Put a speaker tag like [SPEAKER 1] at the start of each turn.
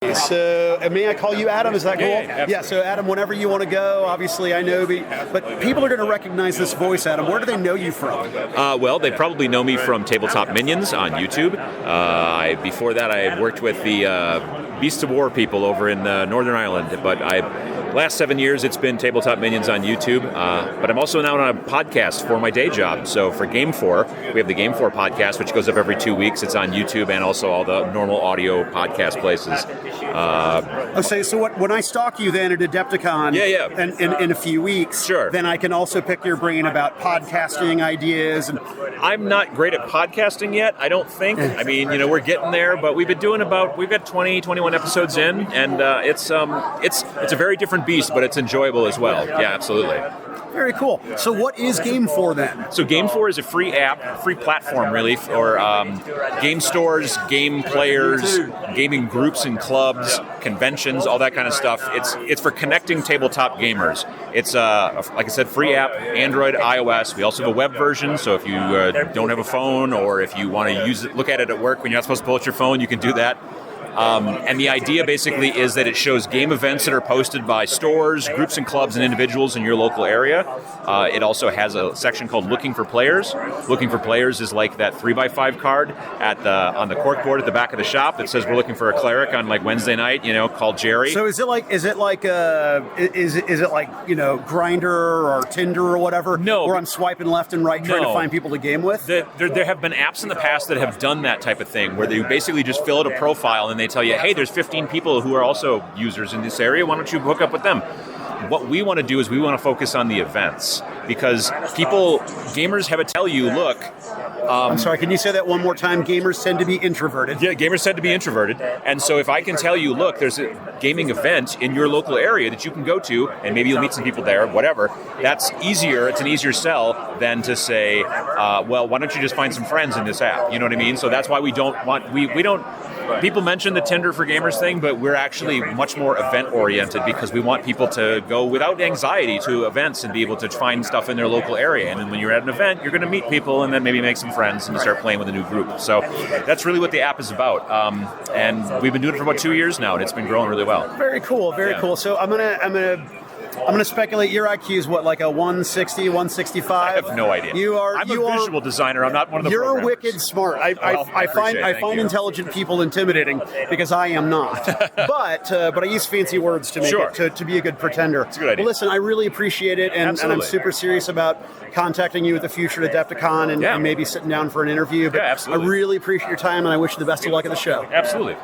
[SPEAKER 1] So, may I call you Adam? Is that cool?
[SPEAKER 2] Yeah,
[SPEAKER 1] so Adam, whenever you want to go, obviously I know, but people are going to recognize this voice, Adam. Where do they know you from?
[SPEAKER 2] Well, they probably know me from Tabletop Minions on YouTube. Before that, I worked with the Beasts of War people over in Northern Ireland, but last 7 years it's been Tabletop Minions on YouTube. But I'm also now on a podcast for my day job. So for Game 4, we have the Game 4 podcast, which goes up every 2 weeks. It's on YouTube and also all the normal audio podcast places.
[SPEAKER 1] So when I stalk you then at Adepticon in a few weeks,
[SPEAKER 2] sure,
[SPEAKER 1] then I can also pick your brain about podcasting ideas. And
[SPEAKER 2] I'm not great at podcasting yet, I don't think. I mean, we're getting there, but we've got 20, 21 episodes in, and it's a very different beast, but it's enjoyable as well. Yeah, absolutely.
[SPEAKER 1] Very cool. So what is Game 4 then?
[SPEAKER 2] So Game 4 is a free app, free platform really, for game stores, game players, gaming groups and clubs, conventions, all that kind of stuff. It's for connecting tabletop gamers. It's, like I said, free app, Android, iOS. We also have a web version, so if you don't have a phone or if you want to use it, look at it at work when you're not supposed to pull out your phone, you can do that. And the idea basically is that it shows game events that are posted by stores, groups and clubs, and individuals in your local area. It also has a section called Looking for Players. Looking for Players is like that 3x5 card on the corkboard at the back of the shop that says we're looking for a cleric on like Wednesday night. Call Jerry.
[SPEAKER 1] So is it like Grindr or Tinder or whatever?
[SPEAKER 2] No,
[SPEAKER 1] where I'm swiping left and right trying to find people to game with.
[SPEAKER 2] There have been apps in the past that have done that type of thing, where they basically just fill out a profile and they tell you, hey, there's 15 people who are also users in this area. Why don't you hook up with them? What we want to do is we want to focus on the events, because gamers have to tell you, look...
[SPEAKER 1] I'm sorry, can you say that one more time? Gamers tend to be introverted.
[SPEAKER 2] Yeah, gamers tend to be introverted. And so if I can tell you, look, there's a gaming event in your local area that you can go to, and maybe you'll meet some people there, whatever, that's easier. It's an easier sell than to say, well, why don't you just find some friends in this app? You know what I mean? So that's why we don't... People mention the Tinder for Gamers thing, but we're actually much more event-oriented because we want people to go without anxiety to events and be able to find stuff in their local area. And then when you're at an event, you're going to meet people and then maybe make some friends and start playing with a new group. So that's really what the app is about. And we've been doing it for about 2 years now, and it's been growing really well.
[SPEAKER 1] Very cool, very cool. So I'm gonna speculate your IQ is what, like a 160, 165?
[SPEAKER 2] I have no idea. I'm a visual designer. I'm not one of the
[SPEAKER 1] You're
[SPEAKER 2] programmers.
[SPEAKER 1] wicked smart. I find intelligent people intimidating because I am not. but I use fancy words to make it to be a good pretender.
[SPEAKER 2] It's a good idea.
[SPEAKER 1] Well, listen, I really appreciate it, and I'm super serious about contacting you at the future at Adepticon and maybe sitting down for an interview. But
[SPEAKER 2] absolutely.
[SPEAKER 1] I really appreciate your time, and I wish you the best of luck at the show.
[SPEAKER 2] Absolutely.